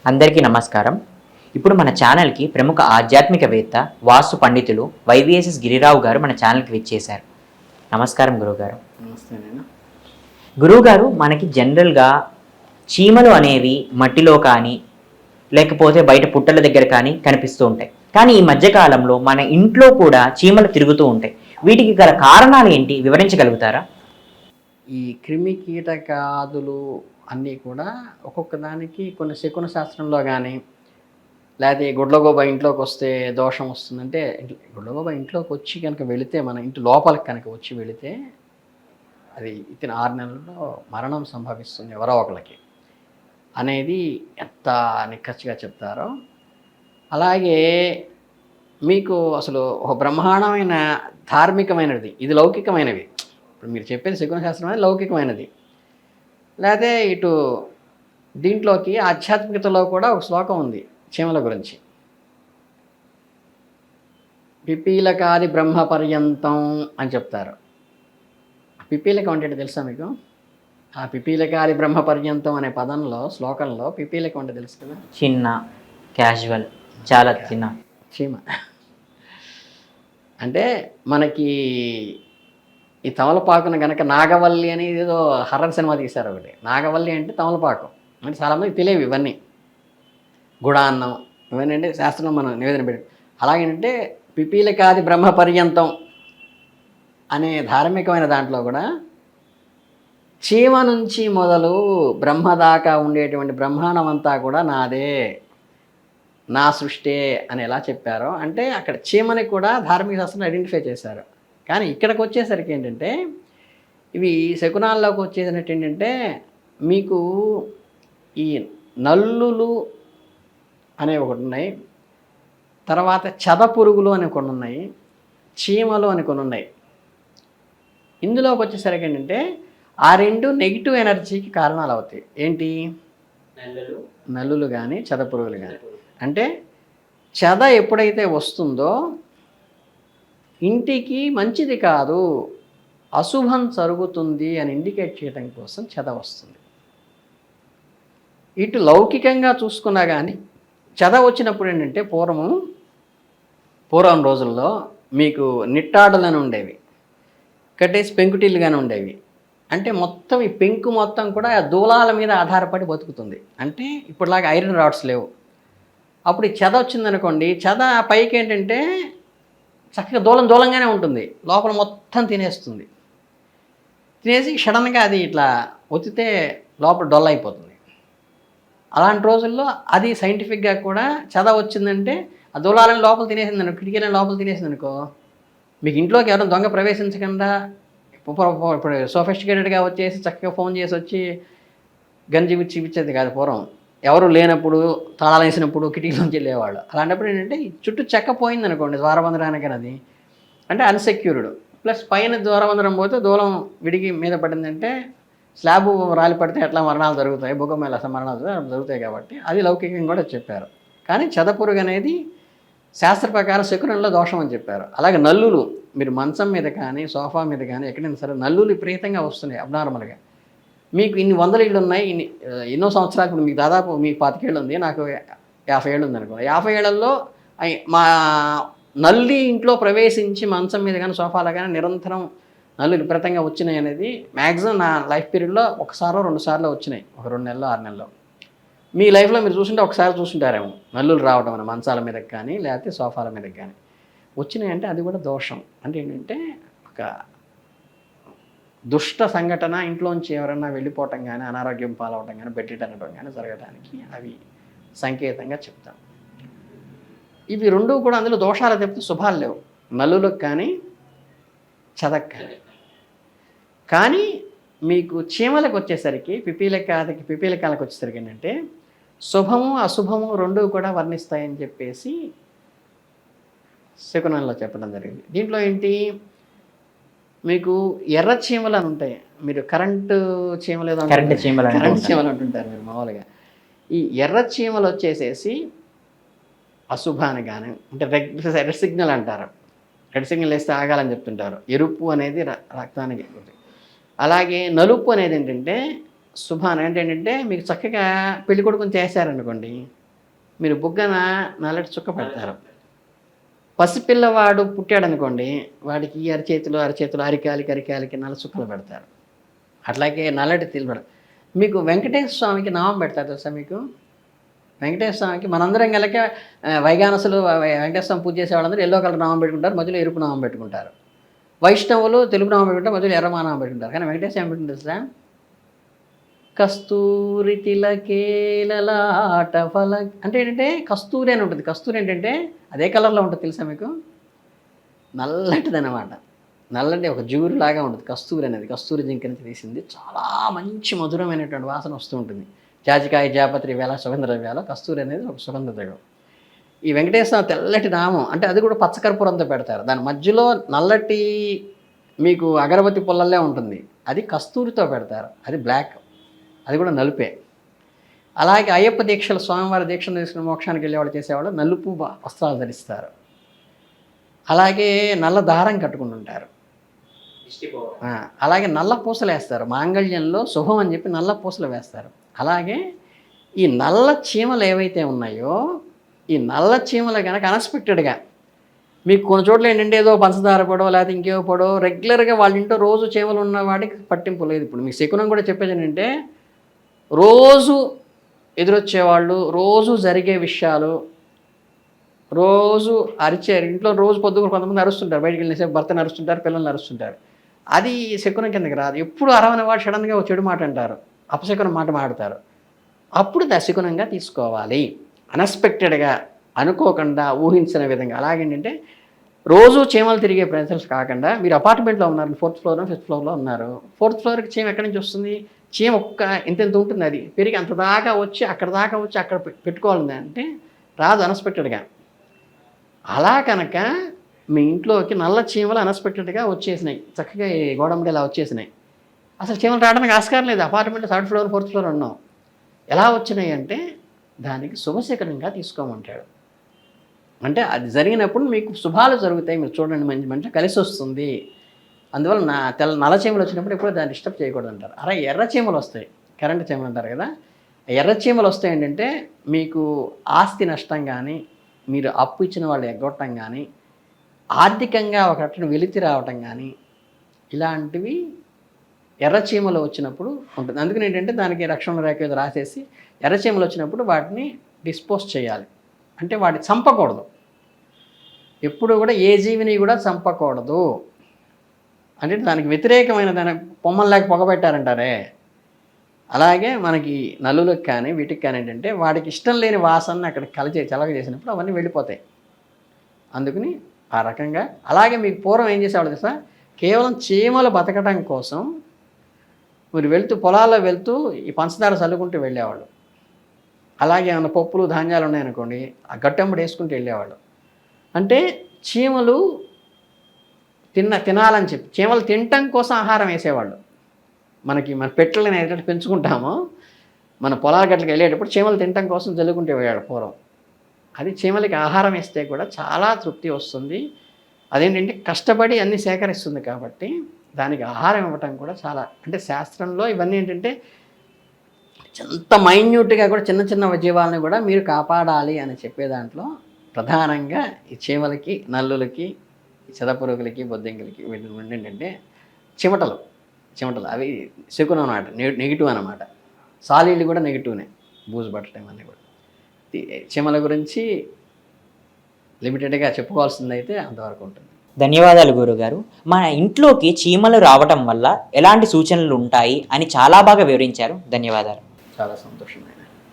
అందరికీ నమస్కారం. ఇప్పుడు మన ఛానల్కి ప్రముఖ ఆధ్యాత్మికవేత్త వాస్తు పండితులు వైవిఎస్ఎస్ గిరిరావు గారు మన ఛానల్కి విచ్చేశారు. నమస్కారం గురువుగారు. నమస్తే నేను గురువుగారు, మనకి జనరల్గా చీమలు అనేవి మట్టిలో కానీ లేకపోతే బయట పుట్టల దగ్గర కానీ కనిపిస్తూ ఉంటాయి. కానీ ఈ మధ్యకాలంలో మన ఇంట్లో కూడా చీమలు తిరుగుతూ ఉంటాయి. వీటికి గల కారణాలు ఏంటి, వివరించగలుగుతారా? ఈ క్రిమి కీటకాదులు అన్నీ కూడా ఒక్కొక్క దానికి కొన్ని శకున శాస్త్రంలో కానీ లేకపోతే గుడ్లగోబ ఇంట్లోకి వస్తే దోషం వస్తుందంటే, గుడ్లగోబ ఇంట్లోకి వచ్చి కనుక వెళితే, మన ఇంటి లోపలికి కనుక వచ్చి వెళితే అది ఇతని 6 నెలల్లో మరణం సంభవిస్తుంది ఎవరో ఒకరికి అనేది ఎంత నిక్కచ్చిగా చెప్తారో. అలాగే మీకు అసలు ఒక బ్రహ్మాండమైన ధార్మికమైనది, ఇది లౌకికమైనవి. ఇప్పుడు మీరు చెప్పేది శకున శాస్త్రం అనేది లౌకికమైనది. లేకపోతే ఇటు దీంట్లోకి ఆధ్యాత్మికతలో కూడా ఒక శ్లోకం ఉంది చీమల గురించి. పిపీలకాది బ్రహ్మ పర్యంతం అని చెప్తారు. పిపీలకం అంటే తెలుసా మీకు? ఆ పిపీలకాది బ్రహ్మ పర్యంతం అనే పదంలో, శ్లోకంలో పిపీలకం అంటే తెలుసు కదా? చిన్న క్యాజువల్, చాలా చిన్న చీమ. అంటే మనకి ఈ తమలపాకును కనుక నాగవల్లి అని ఏదో హర్రర్ సినిమా తీశారు ఒకటి. నాగవల్లి అంటే తమలపాకు అంటే చాలామందికి తెలియవు ఇవన్నీ. గుడాన్నం ఇవన్నీ అంటే శాస్త్రం మనం నివేదన పెట్టి. అలాగేంటంటే పిపీలకాది బ్రహ్మ పర్యంతం అనే ధార్మికమైన దాంట్లో కూడా చీమ నుంచి మొదలు బ్రహ్మ దాకా ఉండేటువంటి బ్రహ్మాండం అంతా కూడా నాదే, నా సృష్టే అని ఎలా చెప్పారో, అంటే అక్కడ చీమని కూడా ధార్మిక శాస్త్రం ఐడెంటిఫై చేశారు. కానీ ఇక్కడికి వచ్చేసరికి ఏంటంటే, ఇవి శకునాల్లోకి వచ్చేసినట్టు ఏంటంటే, మీకు ఈ నల్లులు అనేవి ఒకటి ఉన్నాయి, తర్వాత చదపురుగులు అని కొన్ని ఉన్నాయి, చీమలు అని కొన్ని ఉన్నాయి. ఇందులోకి వచ్చేసరికి ఏంటంటే ఆ రెండు నెగిటివ్ ఎనర్జీకి కారణాలు అవుతాయి. ఏంటి? నల్లులు కానీ చదపురుగులు కానీ. అంటే చెద ఎప్పుడైతే వస్తుందో ఇంటికి మంచిది కాదు, అశుభం జరుగుతుంది అని ఇండికేట్ చేయడం కోసం చెద వస్తుంది. ఇటు లౌకికంగా చూసుకున్నా కానీ చెద వచ్చినప్పుడు ఏంటంటే, పూర్వం రోజుల్లో మీకు నిట్టాడులని ఉండేవి, కట్టేసి పెంకుటిల్లుగానే ఉండేవి. అంటే మొత్తం ఈ పెంకు మొత్తం కూడా దూలాల మీద ఆధారపడి బతుకుతుంది. అంటే ఇప్పుడులాగా ఐరన్ రాడ్స్ లేవు. అప్పుడు ఈ చెద వచ్చిందనుకోండి, చెద పైకి ఏంటంటే చక్కగా దూలంగానే ఉంటుంది, లోపల మొత్తం తినేస్తుంది. తినేసి సడన్గా అది ఇట్లా ఒత్తితే లోపల డొల్ అయిపోతుంది. అలాంటి రోజుల్లో అది సైంటిఫిక్గా కూడా చెద వచ్చిందంటే ఆ దూలాలను లోపల తినేసింది అనుకో, కిటికీలను లోపల తినేసింది అనుకో, మీకు ఇంట్లోకి ఎవరైనా దొంగ ప్రవేశించకుండా ఇప్పుడు సోఫిస్టికేటెడ్గా వచ్చేసి చక్కగా ఫోన్ చేసి వచ్చి గంజి ఇచ్చి ఇచ్చేది కాదు. పూర్వం ఎవరు లేనప్పుడు, తాళాలు వేసినప్పుడు కిటికీలోంచి వెళ్ళేవాళ్ళు. అలాంటప్పుడు ఏంటంటే చుట్టూ చెక్క పోయింది అనుకోండి, ద్వారబంధనానికి, అది అంటే అన్సెక్యూర్డ్. ప్లస్ పైన ద్వారబంధనం పోతే దూలం విడిగి మీద పడిందంటే, స్లాబ్ రాలి పడితే ఎట్లా మరణాలు జరుగుతాయి, భూకంపాలు అసలు మరణాలు జరుగుతాయి. కాబట్టి అది లౌకికంగా కూడా చెప్పారు. కానీ చెదపురుగు అనేది శాస్త్ర ప్రకారం శకునంలో దోషం అని చెప్పారు. అలాగే నల్లులు, మీరు మంచం మీద కానీ సోఫా మీద కానీ ఎక్కడైనా సరే నల్లులు విపరీతంగా వస్తున్నాయి అబ్నార్మల్గా. మీకు ఇన్ని 100 ఇళ్ళు ఉన్నాయి, ఎన్నో సంవత్సరాలు, ఇప్పుడు మీకు దాదాపు మీకు 25 ఏళ్ళు ఉంది, నాకు 50 ఏళ్ళు ఉంది అనుకో. 50 ఏళ్లలో మా నల్లి ఇంట్లో ప్రవేశించి మంచం మీద కానీ సోఫాలో కానీ నిరంతరం నల్లు విపరీతంగా వచ్చినాయి అనేది మ్యాక్సిమం నా లైఫ్ పీరియడ్లో 1-2 సార్లు వచ్చినాయి, ఒక 2 నెలలు 6 నెలల్లో. మీ లైఫ్లో మీరు చూసుంటే ఒకసారి చూసుంటారేమో నల్లులు రావడం అని, మంచాల మీదకి కానీ లేకపోతే సోఫాల మీదకి కానీ వచ్చినాయంటే అది కూడా దోషం. అంటే ఏంటంటే ఒక దుష్ట సంఘటన, ఇంట్లోంచి ఎవరైనా వెళ్ళిపోవటం కానీ, అనారోగ్యం పాలవటం కానీ, బెడ్డనడం కానీ జరగడానికి అవి సంకేతంగా చెప్తాం. ఇవి రెండు కూడా అందులో దోషాలు చెప్తే శుభాలు లేవు, నల్లులకు కానీ చదక్ కానీ. కానీ మీకు చీమలకు వచ్చేసరికి, పిపీలకాలకు వచ్చేసరికి ఏంటంటే శుభము అశుభము రెండూ కూడా వర్ణిస్తాయని చెప్పేసి శకునంలో చెప్పడం జరిగింది. దీంట్లో ఏంటి, మీకు ఎర్ర చీమలు అని ఉంటాయి. మీరు కరెంటు చీమలు అంటుంటారు మీరు మామూలుగా. ఈ ఎర్ర చీమలు వచ్చేసేసి అశుభాన్ని కానీ, అంటే రెడ్ సిగ్నల్ అంటారు, రెడ్ సిగ్నల్ వేస్తే ఆగాలని చెప్తుంటారు. ఎరుపు అనేది రక్తానికి. అలాగే నలుపు అనేది ఏంటంటే శుభాన్ని ఏంటంటే మీకు చక్కగా పెళ్లి కొడుకుని చేశారనుకోండి, మీరు బుగ్గన నల్లటి చుక్క పెడతారు. పసిపిల్లవాడు పుట్టాడు అనుకోండి, వాడికి ఈ అరచేతులు అరికాలికి నల్ల చుక్కలు పెడతారు. అట్లాగే నల్లటి తిల్బడ. మీకు వెంకటేశ్వర స్వామికి నామం పెడతారు తెలుసా మీకు? వెంకటేశ్వర స్వామికి మనందరం కలిక వైగానసులు వెంకటేశ్వర స్వామి పూజ చేసే వాళ్ళందరూ ఎల్లో కలర్ నామం పెట్టుకుంటారు, మధ్యలో ఎరుపు నామం పెట్టుకుంటారు. వైష్ణవులు తెలుగు నామం పెట్టుకుంటారు, మధ్యలో ఎర్రమా నామం పెట్టుకుంటారు. కానీ వెంకటేశ్వర ఏం పెట్టుకుంటారు తెలుసా? కస్తూరి తిలకేలలాట ఫల అంటే ఏంటంటే కస్తూరి అని ఉంటుంది. కస్తూరి ఏంటంటే అదే కలర్లో ఉంటుంది తెలుసా మీకు? నల్లటిది అనమాట. నల్లటి ఒక జ్యూరిలాగా ఉంటుంది కస్తూరి అనేది. కస్తూరి జింక నుంచి తీసింది. చాలా మంచి మధురమైనటువంటి వాసన వస్తూ ఉంటుంది. జాజికాయ, జాపత్రి వేళ, సుగంధ ద్రవ్యాలు. కస్తూరి అనేది ఒక సుగంధ ద్రవ్యం. ఈ వెంకటేశ్వర తెల్లటి నామం అంటే అది కూడా పచ్చకర్పూరంతో పెడతారు. దాని మధ్యలో నల్లటి మీకు అగరబత్తి పుల్లల్లే ఉంటుంది. అది కస్తూరితో పెడతారు. అది బ్లాక్, అది కూడా నలుపే. అలాగే అయ్యప్ప దీక్షలు, స్వామివారి దీక్షలు తీసుకుని మోక్షానికి వెళ్ళేవాళ్ళు చేసేవాళ్ళు నలుపు వస్త్రాలు ధరిస్తారు. అలాగే నల్ల దారం కట్టుకుంటుంటారు. అలాగే నల్ల పూసలు వేస్తారు. మాంగళ్యంలో శుభం అని చెప్పి నల్ల పూసలు వేస్తారు. అలాగే ఈ నల్ల చీమలు ఏవైతే ఉన్నాయో, ఈ నల్ల చీమలు కనుక అన్ఎక్స్పెక్టెడ్గా మీకు కొన్ని చోట్ల ఏంటంటే ఏదో పంచదార పొడో లేకపోతే ఇంకేవో పొడో రెగ్యులర్గా వాళ్ళ ఇంట్లో రోజు చీమలు ఉన్న వాడికి పట్టింపు లేదు. ఇప్పుడు మీకు శకునం కూడా చెప్పేది ఏంటంటే రోజు ఎదురొచ్చేవాళ్ళు, రోజు జరిగే విషయాలు, రోజు అరిచారు ఇంట్లో రోజు పొద్దుకు కొంతమంది అరుస్తుంటారు, బయటికి వెళ్ళేసే భర్తను అరుస్తుంటారు, పిల్లల్ని అరుస్తుంటారు. అది శకునం కిందకి రాదు. ఎప్పుడు అరవని వాడు సడన్గా చెడు మాట అంటారు, అపశకునం మాట మాడతారు. అప్పుడు దశకునంగా తీసుకోవాలి. అన్ఎక్స్పెక్టెడ్గా, అనుకోకుండా, ఊహించిన విధంగా. అలాగేంటంటే రోజు చీమలు తిరిగే ప్రదేశాలు కాకుండా మీరు అపార్ట్మెంట్లో ఉన్నారు, 4th ఫ్లోర్ 5th ఫ్లోర్లో ఉన్నారు. 4th ఫ్లోర్కి చీమ ఎక్కడి నుంచి వస్తుంది? చీమ ఒక్క ఇంత ఉంటుంది, అది పెరిగి అంత దాకా వచ్చి అక్కడ పెట్టుకోవాలి అంటే రాదు అన్ఎక్స్పెక్టెడ్గా. అలా కనుక మీ ఇంట్లోకి నల్ల చీమలు అన్ఎక్స్పెక్టెడ్గా వచ్చేసినాయి, చక్కగా ఈ గోడమ్మడి ఇలా వచ్చేసినాయి. అసలు చీమలు రావడానికి ఆస్కారం లేదు. Apartment 3rd floor 4th floor ఉన్నాం. ఎలా వచ్చినాయి అంటే దానికి శుభశకరంగా తీసుకోమంటాడు. అంటే అది జరిగినప్పుడు మీకు శుభాలు జరుగుతాయి. మీరు చూడండి, మంచి మంచి కలిసి వస్తుంది. అందువల్ల నల్ల చీమలు వచ్చినప్పుడు ఎప్పుడు దాన్ని డిస్టర్బ్ చేయకూడదు అంటారు. అలా ఎర్ర చీమలు వస్తాయి, కరెంటు చీమలు అంటారు కదా. ఎర్ర చీమలు వస్తాయి ఏంటంటే మీకు ఆస్తి నష్టం కానీ, మీరు అప్పు ఇచ్చిన వాళ్ళు ఎగ్గొట్టడం కానీ, ఆర్థికంగా ఒక రకం వెలితి రావటం కానీ, ఇలాంటివి ఎర్రచీమలు వచ్చినప్పుడు ఉంటుంది. అందుకని ఏంటంటే దానికి రక్షణ రేఖ ఏదో రాసేసి ఎర్రచీమలు వచ్చినప్పుడు వాటిని డిస్పోజ్ చేయాలి. అంటే వాటిని చంపకూడదు. ఎప్పుడు కూడా ఏ జీవిని కూడా చంపకూడదు. అంటే దానికి వ్యతిరేకమైన దాని పొమ్మలు లేక పొగబెట్టారంటారే, అలాగే మనకి నల్లులకు కానీ వీటికి కానీ ఏంటంటే వాడికి ఇష్టం లేని వాసనని అక్కడ చలగ చేసినప్పుడు అవన్నీ వెళ్ళిపోతాయి. అందుకని ఆ రకంగా. అలాగే మీకు పూర్వం ఏం చేసేవాళ్ళు తెలుసా? కేవలం చీమలు బతకడం కోసం మీరు పొలాల్లో వెళ్తూ ఈ పంచదార చల్లుకుంటూ వెళ్ళేవాళ్ళు. అలాగే ఏమైనా పప్పులు ధాన్యాలు ఉన్నాయనుకోండి, ఆ గట్టెంబడి వేసుకుంటూ వెళ్ళేవాళ్ళు. అంటే చీమలు తినాలని చెప్పి చీమలు తినటం కోసం ఆహారం వేసేవాళ్ళు. మన పెట్టెలను ఏదైతే పెంచుకుంటామో మన పొలాల గట్లకి వెళ్ళేటప్పుడు చీమలు తినటం కోసం జల్లుకుంటూ వెళ్ళాడు పూర్వం. అది చీమలకి ఆహారం వేస్తే కూడా చాలా తృప్తి వస్తుంది. అదేంటంటే కష్టపడి అన్నీ సేకరిస్తుంది కాబట్టి దానికి ఆహారం ఇవ్వటం కూడా చాలా, అంటే శాస్త్రంలో ఇవన్నీ ఏంటంటే ఎంత మైన్యూట్గా కూడా చిన్న చిన్న జీవాలను కూడా మీరు కాపాడాలి అని చెప్పే దాంట్లో ప్రధానంగా ఈ చీమలకి, నల్లులకి, చెదపురుగులకి, బొద్దింకలకి వీటి నుండి ఏంటంటే చిమటలు అవి శకునం అన్నమాట, నెగిటివ్ అన్నమాట. సాలీళ్ళు కూడా నెగిటివ్నే, బూజు పట్టడం అన్నీ కూడా. చీమల గురించి లిమిటెడ్గా చెప్పుకోవాల్సిందైతే అంతవరకు ఉంటుంది. ధన్యవాదాలు గురుగారు. మన ఇంట్లోకి చీమలు రావటం వల్ల ఎలాంటి సూచనలు ఉంటాయి అని చాలా బాగా వివరించారు. ధన్యవాదాలు. చాలా సంతోషం.